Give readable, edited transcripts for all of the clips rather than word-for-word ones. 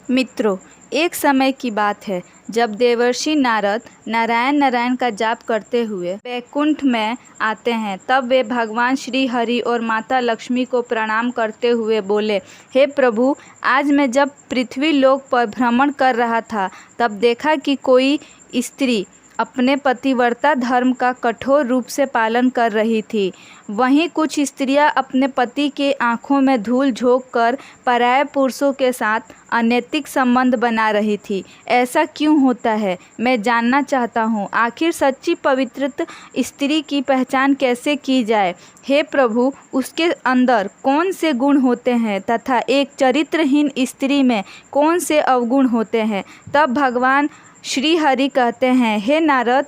मित्रों, एक समय की बात है जब देवर्षि नारद नारायण नारायण का जाप करते हुए वैकुंठ में आते हैं। तब वे भगवान श्री हरि और माता लक्ष्मी को प्रणाम करते हुए बोले, हे प्रभु, आज मैं जब पृथ्वी लोक पर भ्रमण कर रहा था तब देखा कि कोई स्त्री अपने पतिव्रता धर्म का कठोर रूप से पालन कर रही थी। वहीं कुछ स्त्रियां अपने पति के आंखों में धूल झोंक कर पराये पुरुषों के साथ अनैतिक संबंध बना रही थी। ऐसा क्यों होता है, मैं जानना चाहता हूँ। आखिर सच्ची पवित्र स्त्री की पहचान कैसे की जाए? हे प्रभु, उसके अंदर कौन से गुण होते हैं तथा एक चरित्रहीन स्त्री में कौन से अवगुण होते हैं? तब भगवान श्री हरि कहते हैं, हे नारद,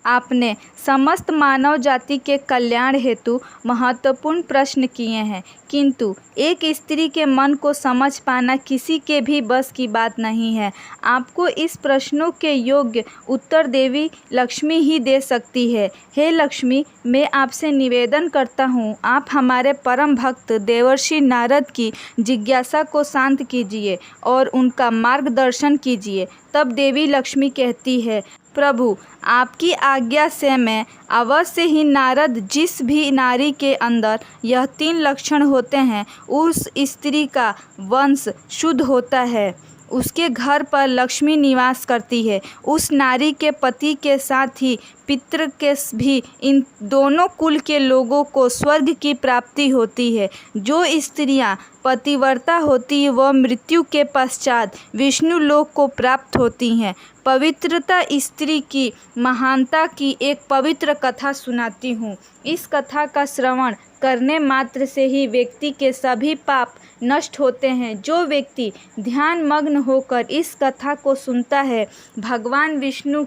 आपने समस्त मानव जाति के कल्याण हेतु महत्वपूर्ण प्रश्न किए हैं, किंतु एक स्त्री के मन को समझ पाना किसी के भी बस की बात नहीं है। आपको इस प्रश्नों के योग्य उत्तर देवी लक्ष्मी ही दे सकती है। हे लक्ष्मी, मैं आपसे निवेदन करता हूँ, आप हमारे परम भक्त देवर्षि नारद की जिज्ञासा को शांत कीजिए और उनका मार्गदर्शन कीजिए। तब देवी लक्ष्मी कहती है, प्रभु, आपकी आज्ञा से मैं अवश्य ही नारद, जिस भी नारी के अंदर यह 3 लक्षण होते हैं उस स्त्री का वंश शुद्ध होता है, उसके घर पर लक्ष्मी निवास करती है, उस नारी के पति के साथ ही पितृ के भी इन दोनों कुल के लोगों को स्वर्ग की प्राप्ति होती है। जो स्त्रियां पतिव्रता होती है वह मृत्यु के पश्चात विष्णु लोक को प्राप्त होती हैं। पवित्रता स्त्री की महानता की एक पवित्र कथा सुनाती हूँ। इस कथा का श्रवण करने मात्र से ही व्यक्ति के सभी पाप नष्ट होते हैं। जो व्यक्ति ध्यान मग्न होकर इस कथा को सुनता है, भगवान विष्णु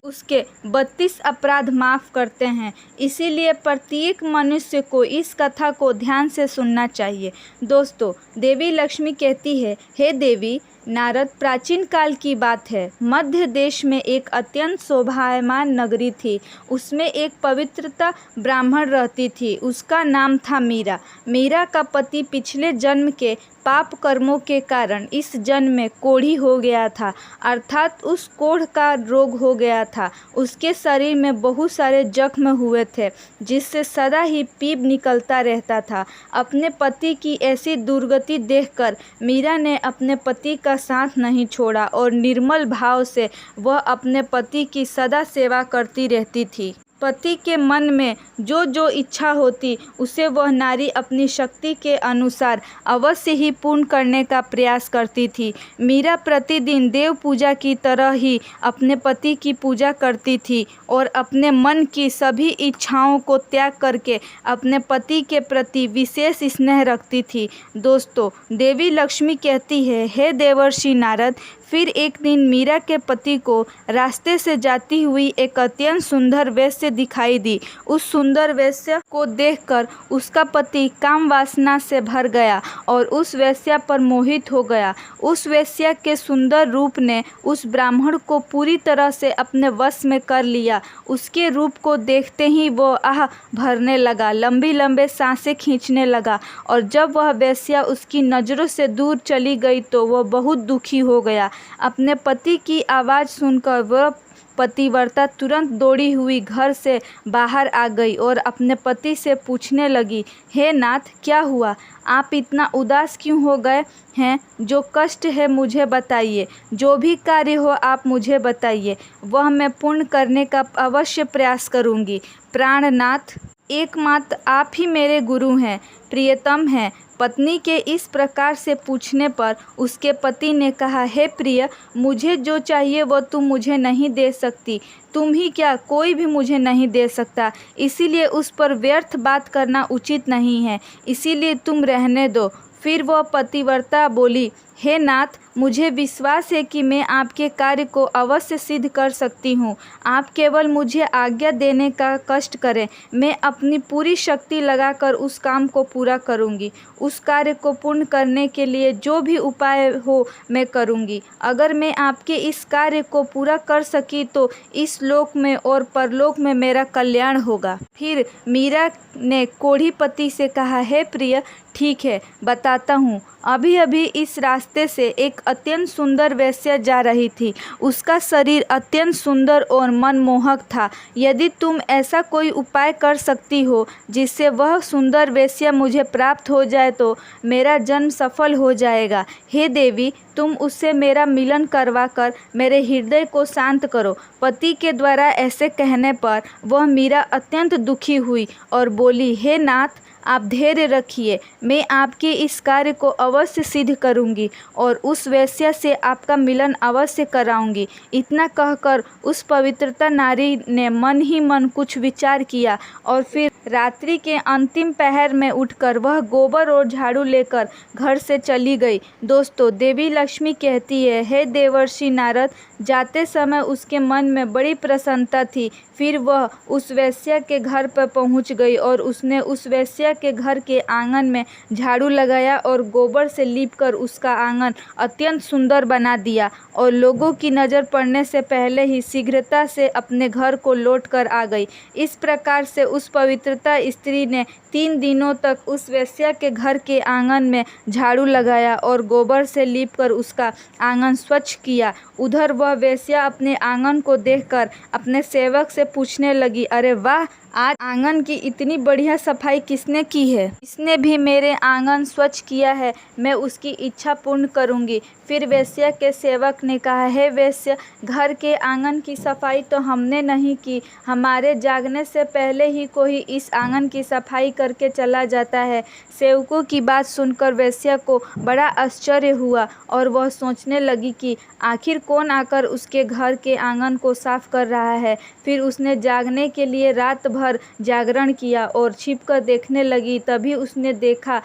उसके 32 अपराध माफ़ करते हैं। इसीलिए प्रत्येक मनुष्य को इस कथा को ध्यान से सुनना चाहिए। दोस्तों, देवी लक्ष्मी कहती है, हे देवी नारद, प्राचीन काल की बात है। मध्य देश में एक अत्यंत शोभायमान नगरी थी। उसमें एक पवित्रता ब्राह्मण रहती थी। उसका नाम था मीरा। मीरा का पति पिछले जन्म के पाप कर्मों के कारण इस जन्म में कोढ़ी हो गया था, अर्थात उस कोढ़ का रोग हो गया था। उसके शरीर में बहुत सारे जख्म हुए थे, जिससे सदा ही पीप निकलता रहता था। अपने पति की ऐसी दुर्गति देखकर मीरा ने अपने पति का साथ नहीं छोड़ा और निर्मल भाव से वह अपने पति की सदा सेवा करती रहती थी। पति के मन में जो जो इच्छा होती उसे वह नारी अपनी शक्ति के अनुसार अवश्य ही पूर्ण करने का प्रयास करती थी। मीरा प्रतिदिन देव पूजा की तरह ही अपने पति की पूजा करती थी और अपने मन की सभी इच्छाओं को त्याग करके अपने पति के प्रति विशेष स्नेह रखती थी। दोस्तों, देवी लक्ष्मी कहती है, हे देवर्षि नारद, फिर एक दिन मीरा के पति को रास्ते से जाती हुई एक अत्यंत सुंदर वेश्या दिखाई दी। उस सुंदर वेश्या को देखकर उसका पति काम वासना से भर गया और उस वेश्या पर मोहित हो गया। उस वेश्या के सुंदर रूप ने उस ब्राह्मण को पूरी तरह से अपने वश में कर लिया। उसके रूप को देखते ही वो आह भरने लगा, लंबी लंबे सांसें खींचने लगा और जब वह वेश्या उसकी नज़रों से दूर चली गई तो वह बहुत दुखी हो गया। अपने पति की आवाज़ सुनकर वह पतिव्रता तुरंत दौड़ी हुई घर से बाहर आ गई और अपने पति से पूछने लगी, हे नाथ, क्या हुआ? आप इतना उदास क्यों हो गए हैं? जो कष्ट है मुझे बताइए। जो भी कार्य हो आप मुझे बताइए, वह मैं पूर्ण करने का अवश्य प्रयास करूँगी। प्राणनाथ, एकमात्र आप ही मेरे गुरु हैं, प्रियतम हैं। पत्नी के इस प्रकार से पूछने पर उसके पति ने कहा, हे प्रिय, मुझे जो चाहिए वो तुम मुझे नहीं दे सकती। तुम ही क्या, कोई भी मुझे नहीं दे सकता। इसीलिए उस पर व्यर्थ बात करना उचित नहीं है, इसीलिए तुम रहने दो। फिर वह पतिव्रता बोली, हे नाथ, मुझे विश्वास है कि मैं आपके कार्य को अवश्य सिद्ध कर सकती हूँ। आप केवल मुझे आज्ञा देने का कष्ट करें, मैं अपनी पूरी शक्ति लगाकर उस काम को पूरा करूँगी। उस कार्य को पूर्ण करने के लिए जो भी उपाय हो मैं करूँगी। अगर मैं आपके इस कार्य को पूरा कर सकी तो इस लोक में और परलोक में मेरा कल्याण होगा। फिर मीरा ने कोढ़ी पति से कहा, हे प्रिय, ठीक है, बताता हूँ। अभी अभी इस रास्ते रास्ते से एक अत्यंत सुंदर वेश्या जा रही थी। उसका शरीर अत्यंत सुंदर और मनमोहक था। यदि तुम ऐसा कोई उपाय कर सकती हो जिससे वह सुंदर वेश्या मुझे प्राप्त हो जाए तो मेरा जन्म सफल हो जाएगा। हे देवी, तुम उससे मेरा मिलन करवा कर मेरे हृदय को शांत करो। पति के द्वारा ऐसे कहने पर वह मीरा अत्यंत दुखी हुई और बोली, हे नाथ, आप धैर्य रखिए, मैं आपके इस कार्य को अवश्य सिद्ध करूंगी और उस वेश्या से आपका मिलन अवश्य कराऊंगी। इतना कहकर उस पवित्रता नारी ने मन ही मन कुछ विचार किया और फिर रात्रि के अंतिम पहर में उठकर वह गोबर और झाड़ू लेकर घर से चली गई। दोस्तों, देवी लक्ष्मी कहती है, हे देवर्षि नारद, जाते समय उसके मन में बड़ी प्रसन्नता थी। फिर वह उस वेश्या के घर पर पहुंच गई और उसने उस वेश्या के घर के आंगन में झाड़ू लगाया और गोबर से लीपकर उसका आंगन अत्यंत सुंदर बना दिया और लोगों की नज़र पड़ने से पहले ही शीघ्रता से अपने घर को लौट कर आ गई। इस प्रकार से उस पवित्रता स्त्री ने 3 दिनों तक उस वेश्या के घर के आंगन में झाड़ू लगाया और गोबर से लीपकर उसका आंगन स्वच्छ किया। उधर वह वेश्या अपने आंगन को देखकर अपने सेवक से पूछने लगी, अरे वाह, आज आंगन की इतनी बढ़िया सफाई किसने की है? इसने भी मेरे आंगन स्वच्छ किया है, मैं उसकी इच्छा पूर्ण करूंगी। फिर वेश्या के सेवक ने कहा, हे वेश्या, घर के आंगन की सफाई तो हमने नहीं की, हमारे जागने से पहले ही कोई इस आंगन की सफाई करके चला जाता है। सेवकों की बात सुनकर वेश्या को बड़ा आश्चर्य हुआ और वह सोचने लगी कि आखिर कौन आकर उसके घर के आंगन को साफ कर रहा है। फिर उसने जागने के लिए रात भर जागरण किया और छिपकर देखने लगी। तभी उसने देखा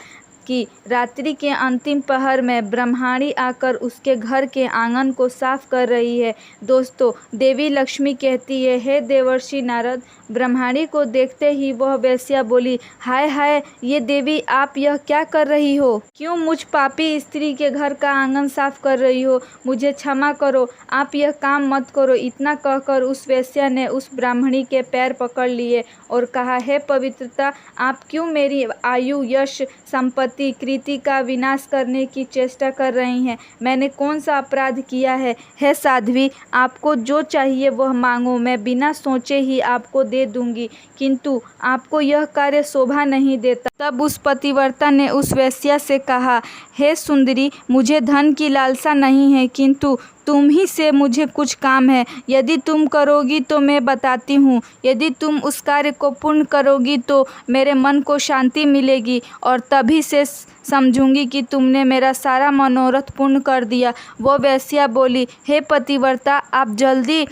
कि रात्रि के अंतिम पहर में ब्रह्माणी आकर उसके घर के आंगन को साफ कर रही है। दोस्तों, देवी लक्ष्मी कहती है, हे देवर्षि नारद, ब्रह्माणी को देखते ही वह वेश्या बोली, हाय हाय, ये देवी, आप यह क्या कर रही हो? क्यों मुझ पापी स्त्री के घर का आंगन साफ कर रही हो? मुझे क्षमा करो, आप यह काम मत करो। इतना कहकर उस वेश्या ने उस ब्राह्मणी के पैर पकड़ लिए और कहा, हे पवित्रता, आप क्यों मेरी आयु, यश, संपत्ति, कृति का विनाश करने की चेष्टा कर रही हैं? मैंने कौन सा अपराध किया है? हे साध्वी, आपको जो चाहिए वह मांगो, मैं बिना सोचे ही आपको दे दूंगी, किंतु आपको यह कार्य शोभा नहीं देता। तब उस पतिव्रता ने उस वेश्या से कहा, हे सुंदरी, मुझे धन की लालसा नहीं है, किंतु तुम ही से मुझे कुछ काम है। यदि तुम करोगी तो मैं बताती हूँ। यदि तुम उस कार्य को पूर्ण करोगी तो मेरे मन को शांति मिलेगी और तभी से समझूंगी कि तुमने मेरा सारा मनोरथ पूर्ण कर दिया। वो वेश्या बोली, हे पतिव्रता, आप जल्दी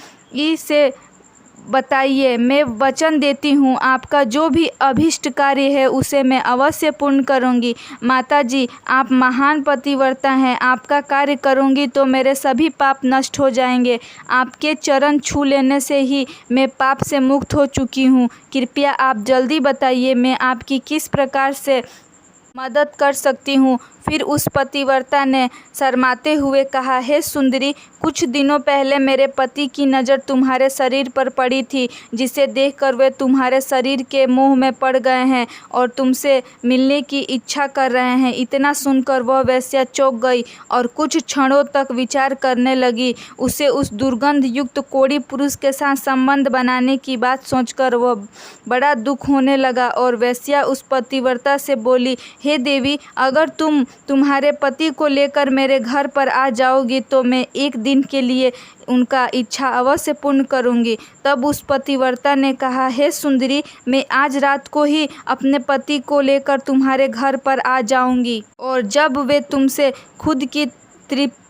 से बताइए, मैं वचन देती हूँ आपका जो भी अभीष्ट कार्य है उसे मैं अवश्य पूर्ण करूँगी। माता जी, आप महान पतिव्रता हैं, आपका कार्य करूँगी तो मेरे सभी पाप नष्ट हो जाएंगे। आपके चरण छू लेने से ही मैं पाप से मुक्त हो चुकी हूँ। कृपया आप जल्दी बताइए, मैं आपकी किस प्रकार से मदद कर सकती हूँ। फिर उस पतिव्रता ने शर्माते हुए कहा, हे सुंदरी, कुछ दिनों पहले मेरे पति की नज़र तुम्हारे शरीर पर पड़ी थी, जिसे देखकर वे तुम्हारे शरीर के मोह में पड़ गए हैं और तुमसे मिलने की इच्छा कर रहे हैं। इतना सुनकर वह वेश्या चौंक गई और कुछ क्षणों तक विचार करने लगी। उसे उस दुर्गंध युक्त कोढ़ी पुरुष के साथ संबंध बनाने की बात सोचकर वह बड़ा दुख होने लगा और वेश्या उस पतिव्रता से बोली, हे देवी, अगर तुम तुम्हारे पति को लेकर मेरे घर पर आ जाओगी तो मैं एक दिन के लिए उनका इच्छा अवश्य पूर्ण करूंगी। तब उस पतिव्रता ने कहा, हे सुंदरी, मैं आज रात को ही अपने पति को लेकर तुम्हारे घर पर आ जाऊंगी और जब वे तुमसे खुद की तृप्ति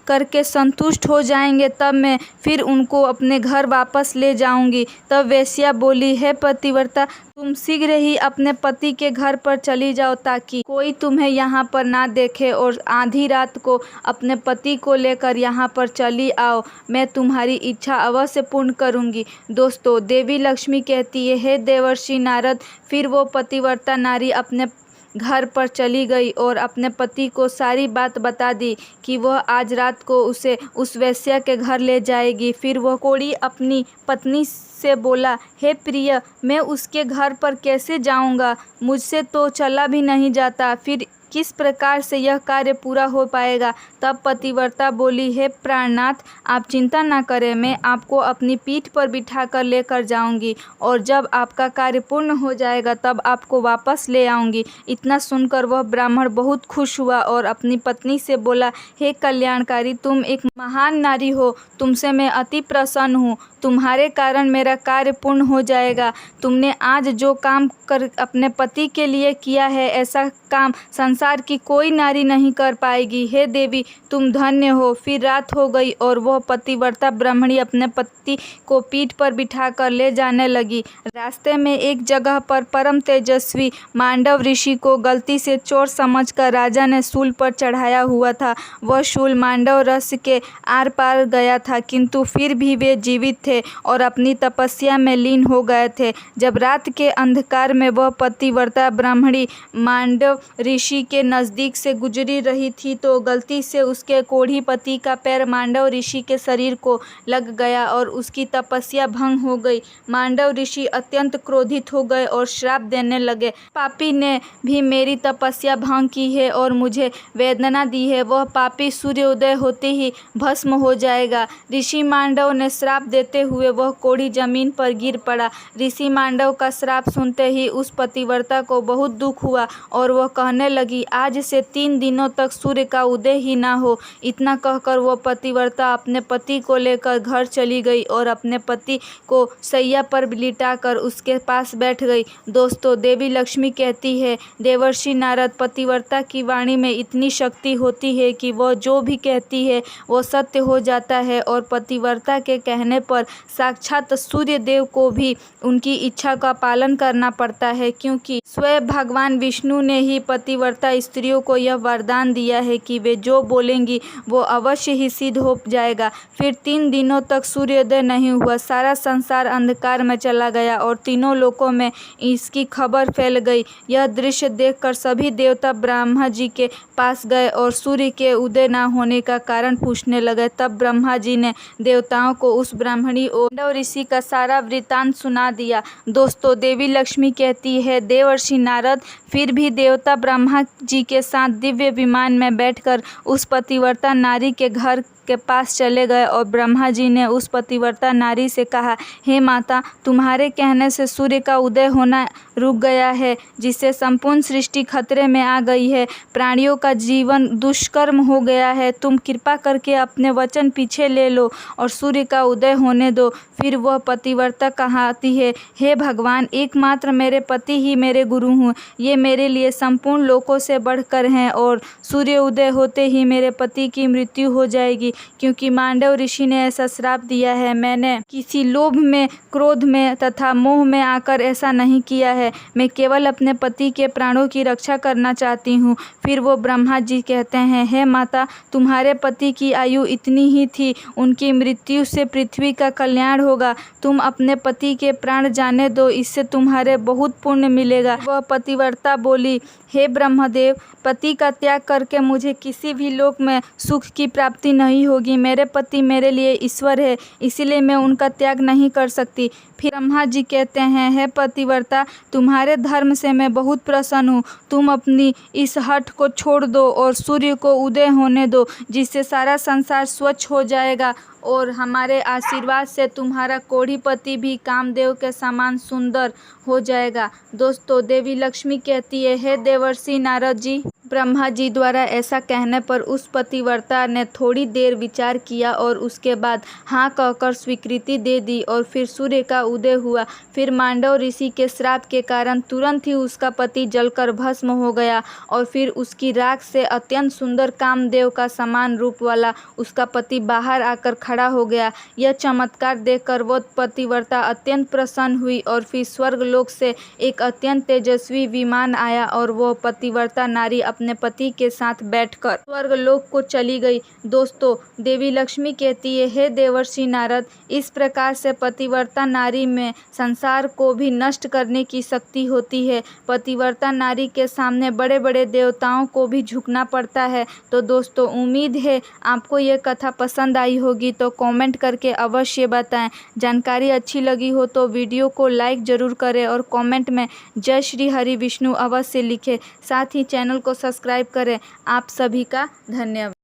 करके संतुष्ट हो जाएंगे तब मैं फिर उनको अपने घर वापस ले जाऊंगी। तब वेश्या बोली, हे पतिव्रता, तुम शीघ्र ही अपने पति के घर पर चली जाओ ताकि कोई तुम्हें यहाँ पर ना देखे और आधी रात को अपने पति को लेकर यहाँ पर चली आओ। मैं तुम्हारी इच्छा अवश्य पूर्ण करूँगी। दोस्तों, देवी लक्ष्मी कहती है, हे देवर्षि नारद, फिर वो पतिव्रता नारी अपने घर पर चली गई और अपने पति को सारी बात बता दी कि वह आज रात को उसे उस वेश्या के घर ले जाएगी। फिर वह कोढ़ी अपनी पत्नी से बोला, हे प्रिय, मैं उसके घर पर कैसे जाऊंगा? मुझसे तो चला भी नहीं जाता। फिर किस प्रकार से यह कार्य पूरा हो पाएगा। तब पतिव्रता बोली, हे प्राणनाथ, आप चिंता ना करें, मैं आपको अपनी पीठ पर बिठा कर लेकर जाऊंगी और जब आपका कार्य पूर्ण हो जाएगा तब आपको वापस ले आऊंगी। इतना सुनकर वह ब्राह्मण बहुत खुश हुआ और अपनी पत्नी से बोला, हे कल्याणकारी, तुम एक महान नारी हो, तुमसे मैं अति प्रसन्न हूँ। तुम्हारे कारण मेरा कार्य पूर्ण हो जाएगा। तुमने आज जो काम कर अपने पति के लिए किया है, ऐसा काम संसार की कोई नारी नहीं कर पाएगी। हे देवी, तुम धन्य हो। फिर रात हो गई और वह पतिव्रता ब्राह्मणी अपने पति को पीठ पर बिठाकर ले जाने लगी। रास्ते में एक जगह पर परम तेजस्वी मांडव ऋषि को गलती से चोर समझकर राजा ने शूल पर चढ़ाया हुआ था। वह शूल मांडव रस के आर पार गया था, किंतु फिर भी वे जीवित थे और अपनी तपस्या में लीन हो गए थे। जब रात के अंधकार में वह पतिव्रता ब्राह्मणी मांडव ऋषि के नज़दीक से गुजरी रही थी तो गलती से उसके कोढ़ी पति का पैर मांडव ऋषि के शरीर को लग गया और उसकी तपस्या भंग हो गई। मांडव ऋषि अत्यंत क्रोधित हो गए और श्राप देने लगे, पापी ने भी मेरी तपस्या भंग की है और मुझे वेदना दी है, वह पापी सूर्योदय होते ही भस्म हो जाएगा। ऋषि मांडव ने श्राप देते हुए वह कोढ़ी जमीन पर गिर पड़ा। ऋषि मांडव का श्राप सुनते ही उस पतिव्रता को बहुत दुख हुआ और वह कहने लगी, आज से 3 दिनों तक सूर्य का उदय ही ना हो। इतना कहकर वह पतिव्रता अपने पति को लेकर घर चली गई और अपने पति को सैया पर लिटाकर उसके पास बैठ गई। दोस्तों, देवी लक्ष्मी कहती है, देवर्षि नारद, पतिव्रता की वाणी में इतनी शक्ति होती है कि वह जो भी कहती है वो सत्य हो जाता है और पतिव्रता के कहने पर साक्षात सूर्य देव को भी उनकी इच्छा का पालन करना पड़ता है, क्योंकि स्वयं भगवान विष्णु ने ही पतिव्रता स्त्रियों को यह वरदान दिया है कि वे जो बोलेंगी वो अवश्य ही सिद्ध हो जाएगा। फिर 3 दिनों तक सूर्योदय नहीं हुआ। सारा संसार अंधकार में चला गया और तीनों लोकों में इसकी खबर फैल गई। यह दृश्य देखकर सभी देवता ब्रह्मा जी के पास गए और सूर्य के उदय न होने का कारण पूछने लगे। तब ब्रह्मा जी ने देवताओं को उस ब्राह्मणी और मांडव ऋषि का सारा वृतांत सुना दिया। दोस्तों, देवी लक्ष्मी कहती है, देवर्षि नारद फिर भी देवता ब्रह्मा जी के साथ दिव्य विमान में बैठकर उस पतिव्रता नारी के घर के पास चले गए और ब्रह्मा जी ने उस पतिव्रता नारी से कहा, हे माता, तुम्हारे कहने से सूर्य का उदय होना रुक गया है, जिससे संपूर्ण सृष्टि खतरे में आ गई है। प्राणियों का जीवन दुष्कर्म हो गया है। तुम कृपा करके अपने वचन पीछे ले लो और सूर्य का उदय होने दो। फिर वह पतिव्रता कहती है, हे भगवान, एकमात्र मेरे पति ही मेरे गुरु हूँ। ये मेरे लिए संपूर्ण लोकों से बढ़कर हैं और सूर्य उदय होते ही मेरे पति की मृत्यु हो जाएगी, क्योंकि मांडव ऋषि ने ऐसा श्राप दिया है। मैंने किसी लोभ में, क्रोध में तथा मोह में आकर ऐसा नहीं किया है। मैं केवल अपने पति के प्राणों की रक्षा करना चाहती हूँ। फिर वो ब्रह्मा जी कहते हैं, हे माता, तुम्हारे पति की आयु इतनी ही थी, उनकी मृत्यु से पृथ्वी का कल्याण होगा। तुम अपने पति के प्राण जाने दो, इससे तुम्हारे बहुत पुण्य मिलेगा। वह पतिव्रता बोली, हे ब्रह्मदेव, पति का त्याग करके मुझे किसी भी लोक में सुख की प्राप्ति नहीं होगी। मेरे पति मेरे लिए ईश्वर है, इसीलिए मैं उनका त्याग नहीं कर सकती। फिर ब्रह्मा जी कहते हैं, हे पतिव्रता, तुम्हारे धर्म से मैं बहुत प्रसन्न हूँ। तुम अपनी इस हठ को छोड़ दो और सूर्य को उदय होने दो, जिससे सारा संसार स्वच्छ हो जाएगा और हमारे आशीर्वाद से तुम्हारा कोढ़ी पति भी कामदेव के समान सुंदर हो जाएगा। दोस्तों, देवी लक्ष्मी कहती है, हे देवर्षि नारद जी, ब्रह्मा जी द्वारा ऐसा कहने पर उस पतिव्रता ने थोड़ी देर विचार किया और उसके बाद हाँ कहकर स्वीकृति दे दी और फिर सूर्य का उदय हुआ। फिर मांडव ऋषि के श्राप के कारण तुरंत ही उसका पति जलकर भस्म हो गया और फिर उसकी राख से अत्यंत सुंदर कामदेव का समान रूप वाला उसका पति बाहर आकर खड़ा हो गया। यह चमत्कार देखकर वो पतिव्रता अत्यंत प्रसन्न हुई और फिर स्वर्ग लोक से एक अत्यंत तेजस्वी विमान आया और वो पतिव्रता नारी अपने पति के साथ बैठकर स्वर्ग लोक को चली गई। दोस्तों, देवी लक्ष्मी कहती है, हे देवर्षि नारद, इस प्रकार से पतिव्रता नारी में संसार को भी नष्ट करने की शक्ति होती है। पतिव्रता नारी के सामने बड़े बड़े देवताओं को भी झुकना पड़ता है। तो दोस्तों, उम्मीद है आपको ये कथा पसंद आई होगी, तो कमेंट करके अवश्य बताएं। जानकारी अच्छी लगी हो तो वीडियो को लाइक ज़रूर करें और कमेंट में जय श्री हरि विष्णु अवश्य लिखें। साथ ही चैनल को सब्सक्राइब करें। आप सभी का धन्यवाद।